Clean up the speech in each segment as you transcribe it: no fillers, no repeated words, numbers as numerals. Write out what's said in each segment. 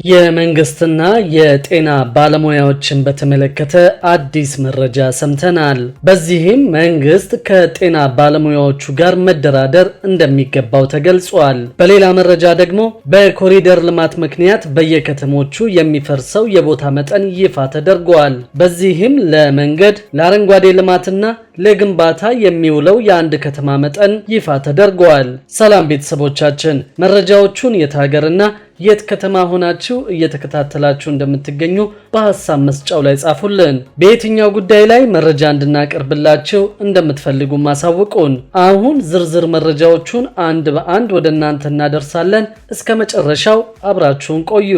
የመንግስትና የጤና ባለሙያዎችን በተመለከተ አዲስ መረጃ ሰምተናል። በዚህም መንግስት ከጤና ባለሙያዎቹ ጋር መደራደር እንደሚገባው ተገልጿል። በሌላ መረጃ ደግሞ በኮሪደር ልማት ምክንያት በየከተሞቹ የሚፈርሰው የቦታ መጠን ይፋ ተደርጓል። በዚህም ለመንገድ፣ ለአረንጓዴ ልማትና ለግንባታ የሚውለው የአንድ ከተማ መጠን ይፋ ተደርጓል። ሰላም ቤተሰቦቻችን፣ መረጃዎቹን የት ሀገርና የት ከተማ ሆናችሁ እየተከታተላችሁ እንደምትገኙ በሐሳብ መስጫው ላይ ጻፉልን። በየትኛው ጉዳይ ላይ መረጃ እንድናቀርብላችሁ እንደምትፈልጉ ማሳውቁን። አሁን ዝርዝር መረጃዎቹን አንድ በአንድ ወደ እናንተ እናደርሳለን። እስከ መጨረሻው አብራችሁን ቆዩ።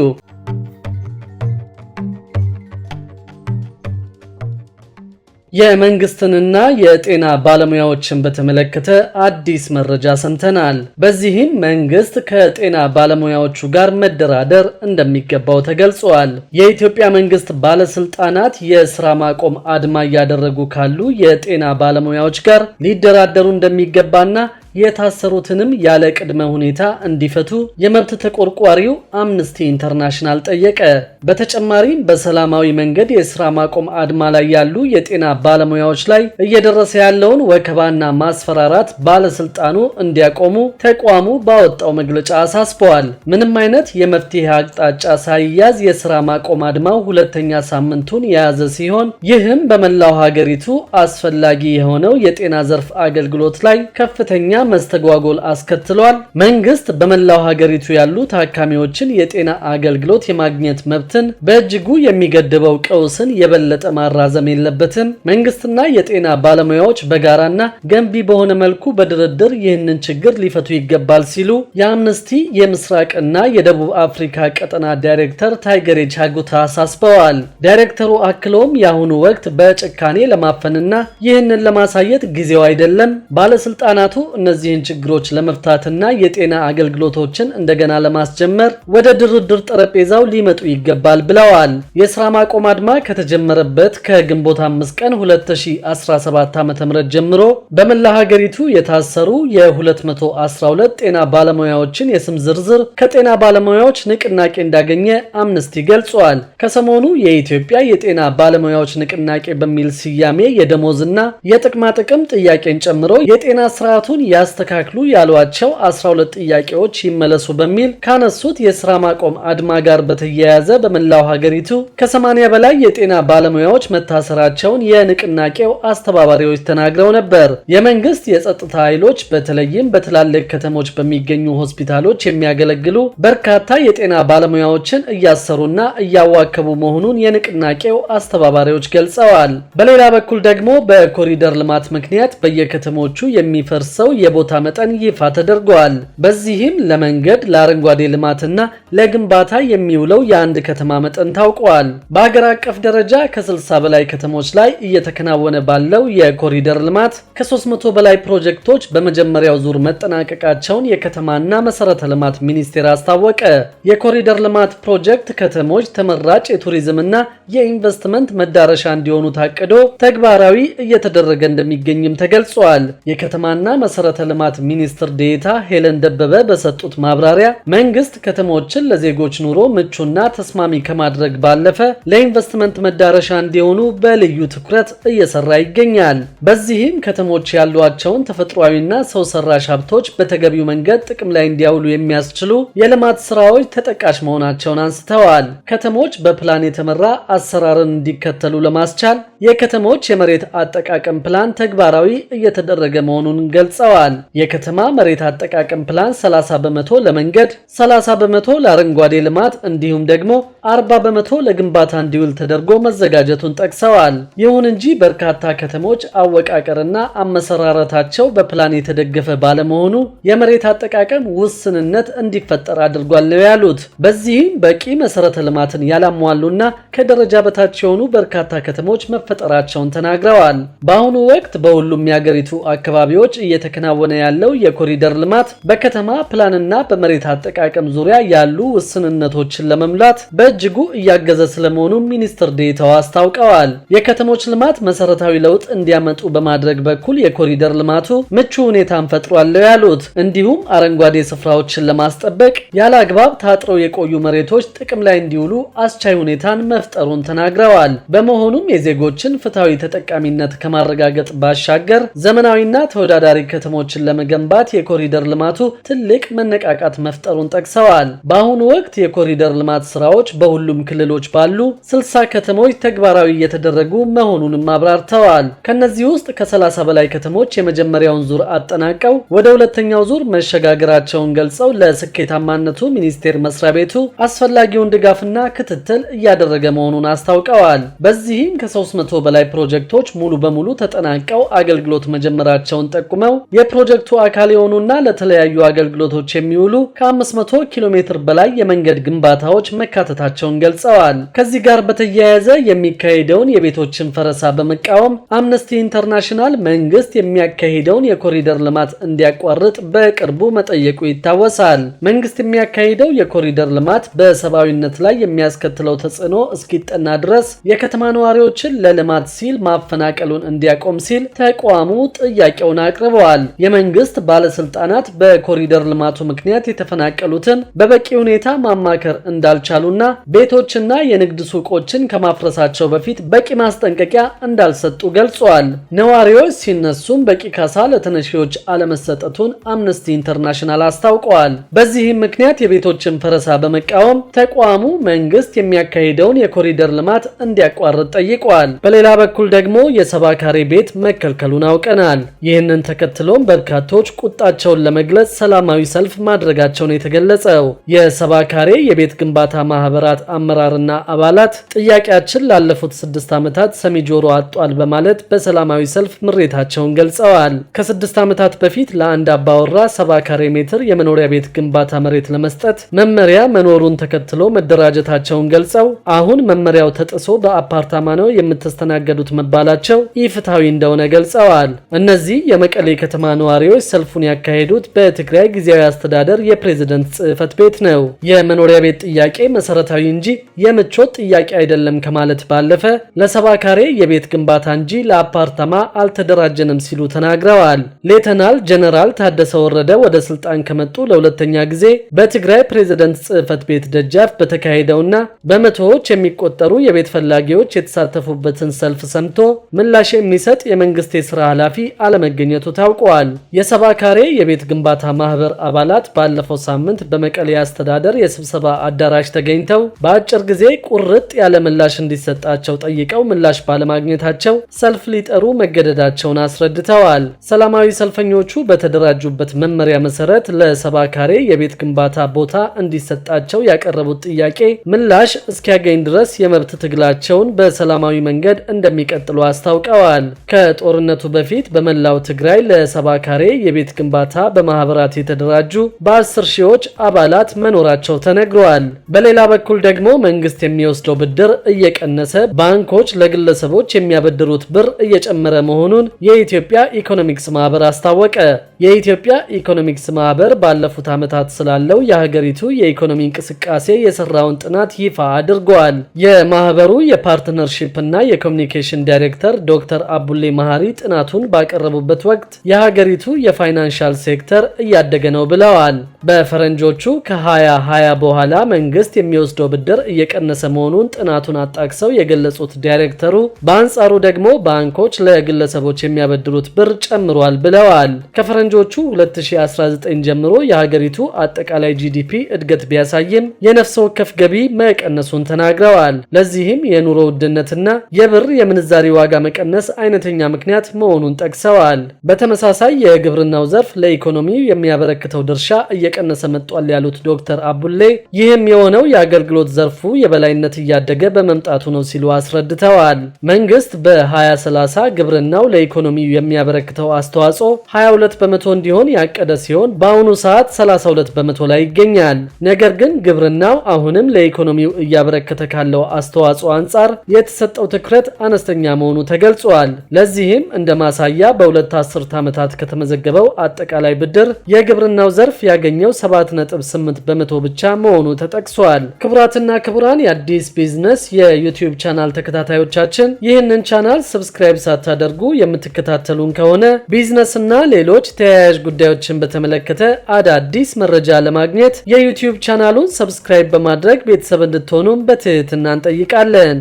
የመንግስትንና የጤና ባለሙያዎችን በተመለከተ አዲስ መረጃ ሰምተናል። በዚህም መንግስት ከጤና ባለሙያዎቹ ጋር መደራደር እንደሚገባው ተገልጿል። የኢትዮጵያ መንግስት ባለስልጣናት የስራ ማቆም አድማ እያደረጉ ካሉ የጤና ባለሙያዎች ጋር ሊደራደሩ እንደሚገባና የታሰሩትንም ያለ ቅድመ ሁኔታ እንዲፈቱ የመብት ተቆርቋሪው አምነስቲ ኢንተርናሽናል ጠየቀ። በተጨማሪም በሰላማዊ መንገድ የስራ ማቆም አድማ ላይ ያሉ የጤና ባለሙያዎች ላይ እየደረሰ ያለውን ወከባና ማስፈራራት ባለስልጣኑ እንዲያቆሙ ተቋሙ ባወጣው መግለጫ አሳስበዋል። ምንም አይነት የመፍትሄ አቅጣጫ ሳይያዝ የስራ ማቆም አድማው ሁለተኛ ሳምንቱን የያዘ ሲሆን ይህም በመላው ሀገሪቱ አስፈላጊ የሆነው የጤና ዘርፍ አገልግሎት ላይ ከፍተኛ መስተጓጎል አስከትሏል። መንግስት በመላው ሀገሪቱ ያሉ ታካሚዎችን የጤና አገልግሎት የማግኘት መብትን በእጅጉ የሚገድበው ቀውስን የበለጠ ማራዘም የለበትም። መንግስትና የጤና ባለሙያዎች በጋራና ገንቢ በሆነ መልኩ በድርድር ይህንን ችግር ሊፈቱ ይገባል ሲሉ የአምነስቲ የምስራቅና የደቡብ አፍሪካ ቀጠና ዳይሬክተር ታይገሬ ቻጉታ አሳስበዋል። ዳይሬክተሩ አክለውም የአሁኑ ወቅት በጭካኔ ለማፈንና ይህንን ለማሳየት ጊዜው አይደለም። ባለስልጣናቱ እነዚህን ችግሮች ለመፍታትና የጤና አገልግሎቶችን እንደገና ለማስጀመር ወደ ድርድር ጠረጴዛው ሊመጡ ይገባል ብለዋል። የስራ ማቆም አድማ ከተጀመረበት ከግንቦት 5 ቀን 2017 ዓ.ም ጀምሮ በመላ ሀገሪቱ የታሰሩ የ212 ጤና ባለሙያዎችን የስም ዝርዝር ከጤና ባለሙያዎች ንቅናቄ እንዳገኘ አምነስቲ ገልጿል። ከሰሞኑ የኢትዮጵያ የጤና ባለሙያዎች ንቅናቄ በሚል ስያሜ የደሞዝና የጥቅማ ጥቅም ጥያቄን ጨምሮ የጤና ስርዓቱን ያስተካክሉ ያሏቸው 12 ጥያቄዎች ይመለሱ በሚል ካነሱት የስራ ማቆም አድማ ጋር በተያያዘ በመላው ሀገሪቱ ከ80 በላይ የጤና ባለሙያዎች መታሰራቸውን የንቅናቄው አስተባባሪዎች ተናግረው ነበር። የመንግስት የጸጥታ ኃይሎች በተለይም በትላልቅ ከተሞች በሚገኙ ሆስፒታሎች የሚያገለግሉ በርካታ የጤና ባለሙያዎችን እያሰሩና እያዋከቡ መሆኑን የንቅናቄው አስተባባሪዎች ገልጸዋል። በሌላ በኩል ደግሞ በኮሪደር ልማት ምክንያት በየከተሞቹ የሚፈርሰው የቦታ መጠን ይፋ ተደርጓል። በዚህም ለመንገድ፣ ለአረንጓዴ ልማትና ለግንባታ የሚውለው የአንድ ከተማ መጠን ታውቋል። በሀገር አቀፍ ደረጃ ከ60 በላይ ከተሞች ላይ እየተከናወነ ባለው የኮሪደር ልማት ከ300 በላይ ፕሮጀክቶች በመጀመሪያው ዙር መጠናቀቃቸውን የከተማና መሰረተ ልማት ሚኒስቴር አስታወቀ። የኮሪደር ልማት ፕሮጀክት ከተሞች ተመራጭ የቱሪዝምና የኢንቨስትመንት መዳረሻ እንዲሆኑ ታቅዶ ተግባራዊ እየተደረገ እንደሚገኝም ተገልጿል። የከተማና መሰረተ ልማት ሚኒስትር ዴኤታ ሄለን ደበበ በሰጡት ማብራሪያ መንግስት ከተሞችን ለዜጎች ኑሮ ምቹና ተስማሚ ከማድረግ ባለፈ ለኢንቨስትመንት መዳረሻ እንዲሆኑ በልዩ ትኩረት እየሰራ ይገኛል። በዚህም ከተሞች ያሏቸውን ተፈጥሯዊና ሰው ሰራሽ ሀብቶች በተገቢው መንገድ ጥቅም ላይ እንዲያውሉ የሚያስችሉ የልማት ስራዎች ተጠቃሽ መሆናቸውን አንስተዋል። ከተሞች በፕላን የተመራ አሰራርን እንዲከተሉ ለማስቻል የከተሞች የመሬት አጠቃቀም ፕላን ተግባራዊ እየተደረገ መሆኑን ገልጸዋል። የከተማ መሬት አጠቃቀም ፕላን 30 በመቶ ለመንገድ፣ 30 በመቶ ለአረንጓዴ ልማት እንዲሁም ደግሞ 40 በመቶ ለግንባታ እንዲውል ተደርጎ መዘጋጀቱን ጠቅሰዋል። ይሁን እንጂ በርካታ ከተሞች አወቃቀርና አመሰራረታቸው በፕላን የተደገፈ ባለመሆኑ የመሬት አጠቃቀም ውስንነት እንዲፈጠር አድርጓል ነው ያሉት። በዚህም በቂ መሰረተ ልማትን ያላሟሉና ከደረጃ በታች የሆኑ በርካታ ከተሞች መፈጠራቸውን ተናግረዋል። በአሁኑ ወቅት በሁሉም የሀገሪቱ አካባቢዎች እየተከናወነ ያለው የኮሪደር ልማት በከተማ ፕላንና በመሬት አጠቃቀም ዙሪያ ያሉ ውስንነቶችን ለመሙላት በእጅጉ እያገዘ ስለመሆኑ ሚኒስትር ዴኤታው አስታውቀዋል። የከተሞች ልማት መሰረታዊ ለውጥ እንዲያመጡ በማድረግ በኩል የኮሪደር ልማቱ ምቹ ሁኔታን ፈጥሯል ያሉት እንዲሁም አረንጓዴ ስፍራዎችን ለማስጠበቅ ያለ አግባብ ታጥረው የቆዩ መሬቶች ጥቅም ላይ እንዲውሉ አስቻይ ሁኔታን መፍጠሩን ተናግረዋል። በመሆኑም የዜጎችን ፍትሃዊ ተጠቃሚነት ከማረጋገጥ ባሻገር ዘመናዊና ተወዳዳሪ ከተሞችን ለመገንባት የኮሪደር ልማቱ ትልቅ መነቃቃት መፍጠሩን ጠቅሰዋል። በአሁኑ ወቅት የኮሪደር ልማት ስራዎች በሁሉም ክልሎች ባሉ 60 ከተሞች ተግባራዊ እየተደረጉ መሆኑንም አብራርተዋል። ከነዚህ ውስጥ ከ30 በላይ ከተሞች የመጀመሪያውን ዙር አጠናቀው ወደ ሁለተኛው ዙር መሸጋገራቸውን ገልጸው ለስኬታማነቱ ሚኒስቴር መስሪያ ቤቱ አስፈላጊውን ድጋፍና ክትትል እያደረገ መሆኑን አስታውቀዋል። በዚህም ከ300 በላይ ፕሮጀክቶች ሙሉ በሙሉ ተጠናቀው አገልግሎት መጀመራቸውን ጠቁመው የፕሮጀክቱ አካል የሆኑና ለተለያዩ አገልግሎቶች የሚውሉ ከ500 ኪሎ ሜትር በላይ የመንገድ ግንባታዎች መካተታቸውን ገልጸዋል። ከዚህ ጋር በተያያዘ የሚካሄደውን የቤቶችን ፈረሳ በመቃወም አምነስቲ ኢንተርናሽናል መንግስት የሚያካሂደውን የኮሪደር ልማት እንዲያቋርጥ በቅርቡ መጠየቁ ይታወሳል። መንግስት የሚያካሂደው የኮሪደር ልማት በሰብአዊነት ላይ የሚያስከትለው ተጽዕኖ እስኪጠና ድረስ የከተማ ነዋሪዎችን ለልማት ሲል ማፈናቀሉን እንዲያቆም ሲል ተቋሙ ጥያቄውን አቅርበዋል። የመንግስት ባለስልጣናት በኮሪደር ልማቱ ምክንያት የተፈናቀሉትን በበቂ ሁኔታ ማማከር እንዳልቻሉና ቤቶችና የንግድ ሱቆችን ከማፍረሳቸው በፊት በቂ ማስጠንቀቂያ እንዳልሰጡ ገልጸዋል። ነዋሪዎች ሲነሱም በቂ ካሳ ለተነሺዎች አለመሰጠቱን አምነስቲ ኢንተርናሽናል አስታውቀዋል። በዚህም ምክንያት የቤቶችን ፈረሳ በመቃወም ተቋሙ መንግስት የሚያካሂደውን የኮሪደር ልማት እንዲያቋርጥ ጠይቋል። በሌላ በኩል ደግሞ የሰባ ካሬ ቤት መከልከሉን አውቀናል። ይህንን ተከትሎም በርካቶች ቁጣቸውን ለመግለጽ ሰላማዊ ሰልፍ ማድረጋቸውን የተገለጸው የሰባ ካሬ የቤት ግንባታ ማህበራት አመራርና አባላት ጥያቄያችን ላለፉት 6 ዓመታት ሰሚ ጆሮ አጧል በማለት በሰላማዊ ሰልፍ ምሬታቸውን ገልጸዋል። ከ6 ዓመታት በፊት ለአንድ አባወራ 70 ካሬ ሜትር የመኖሪያ ቤት ግንባታ መሬት ለመስጠት መመሪያ መኖሩን ተከትሎ መደራጀታቸውን ገልጸው አሁን መመሪያው ተጥሶ በአፓርታማ ነው የምትስተናገዱት መባላቸው ኢፍትሃዊ እንደሆነ ገልጸዋል። እነዚህ የመቀሌ ከተማ ነዋሪዎች ሰልፉን ያካሄዱት በትግራይ ጊዜያዊ አስተዳደር የፕሬዝደንት ጽህፈት ቤት ነው። የመኖሪያ ቤት ጥያቄ መሰረታዊ እንጂ የምቾት ጥያቄ አይደለም ከማለት ባለፈ ለሰባ ካሬ የቤት ግንባታ እንጂ ለአፓርታማ አልተደራጀንም ሲሉ ተናግረዋል። ሌተናል ጀነራል ታደሰ ወረደ ወደ ስልጣን ከመጡ ለሁለተኛ ጊዜ በትግራይ ፕሬዝደንት ጽህፈት ቤት ደጃፍ በተካሄደውና በመቶዎች የሚቆጠሩ የቤት ፈላጊዎች የተሳተፉበትን ሰልፍ ሰምቶ ምላሽ የሚሰጥ የመንግስት የሥራ ኃላፊ አለመገኘቱ ታውቋል። የሰባ ካሬ የቤት ግንባታ ማህበር አባላት ባለፈው ሳምንት በመቀሌ አስተዳደር የስብሰባ አዳራሽ ተገኝተው በአጭር ጊዜ ቁርጥ ያለ ምላሽ እንዲሰጣቸው ጠይቀው ምላሽ ባለማግኘታቸው ሰልፍ ሊጠሩ መገደዳቸውን አስረድተዋል። ሰላማዊ ሰልፈኞቹ በተደራጁበት መመሪያ መሰረት ለሰባ ካሬ የቤት ግንባታ ቦታ እንዲሰጣቸው ያቀረቡት ጥያቄ ምላሽ እስኪያገኝ ድረስ የመብት ትግላቸውን በሰላማዊ መንገድ እንደሚቀጥሉ አስታውቀዋል። ከጦርነቱ በፊት በመላው ትግራይ ለሰባ ካሬ የቤት ግንባታ በማህበራት የተደራጁ በ10 ሺዎች አባላት መኖራቸው ተነግሯል። በሌላ በኩል ደግሞ መንግስት የሚወስደው ብድር እየቀነሰ ባንኮች ለግለሰቦች የሚያበድሩት ብር እየጨመረ መሆኑን የኢትዮጵያ ኢኮኖሚክስ ማህበር አስታወቀ። የኢትዮጵያ ኢኮኖሚክስ ማህበር ባለፉት ዓመታት ስላለው የሀገሪቱ የኢኮኖሚ እንቅስቃሴ የሰራውን ጥናት ይፋ አድርጓል። የማህበሩ የፓርትነርሺፕ እና የኮሚኒኬሽን ዳይሬክተር ዶክተር አቡሌ መሐሪ ጥናቱን ባቀረቡበት ወቅት የሀገሪቱ የፋይናንሻል ሴክተር እያደገ ነው ብለዋል። በፈረንጆቹ ከ2020 በኋላ መንግስት የሚወስደው ብድር እየቀነሰ መሆኑን ጥናቱን አጣቅሰው የገለጹት ዳይሬክተሩ በአንጻሩ ደግሞ ባንኮች ለግለሰቦች የሚያበድሩት ብር ጨምሯል ብለዋል። ከፈረንጆቹ 2019 ጀምሮ የሀገሪቱ አጠቃላይ ጂዲፒ እድገት ቢያሳይም የነፍስ ወከፍ ገቢ መቀነሱን ተናግረዋል። ለዚህም የኑሮ ውድነትና የብር የምንዛሪ ዋጋ መቀነስ አይነተኛ ምክንያት መሆኑን ጠቅሰዋል። በተመሳሳይ የግብርናው ዘርፍ ለኢኮኖሚው የሚያበረክተው ድርሻ እየቀነሰ መጥቷል ያሉት ዶክተር አቡሌ ይህም የሆነው የአገልግሎት ዘርፉ የበላይነት እያደገ በመምጣቱ ነው ሲሉ አስረድተዋል። መንግስት በ2030 ግብርናው ለኢኮኖሚው የሚያበረክተው አስተዋጽኦ 22 በመቶ እንዲሆን ያቀደ ሲሆን በአሁኑ ሰዓት 32 በመቶ ላይ ይገኛል። ነገር ግን ግብርናው አሁንም ለኢኮኖሚው እያበረከተ ካለው አስተዋጽኦ አንጻር የተሰጠው ትኩረት ግሽፈት አነስተኛ መሆኑ ተገልጿል። ለዚህም እንደ ማሳያ በሁለት አስርት ዓመታት ከተመዘገበው አጠቃላይ ብድር የግብርናው ዘርፍ ያገኘው 7.8 በመቶ ብቻ መሆኑ ተጠቅሷል። ክቡራትና ክቡራን የአዲስ ቢዝነስ የዩቲዩብ ቻናል ተከታታዮቻችን ይህንን ቻናል ሰብስክራይብ ሳታደርጉ የምትከታተሉን ከሆነ ቢዝነስና ሌሎች ተያያዥ ጉዳዮችን በተመለከተ አዳዲስ መረጃ ለማግኘት የዩቲዩብ ቻናሉን ሰብስክራይብ በማድረግ ቤተሰብ እንድትሆኑም በትህትና እንጠይቃለን።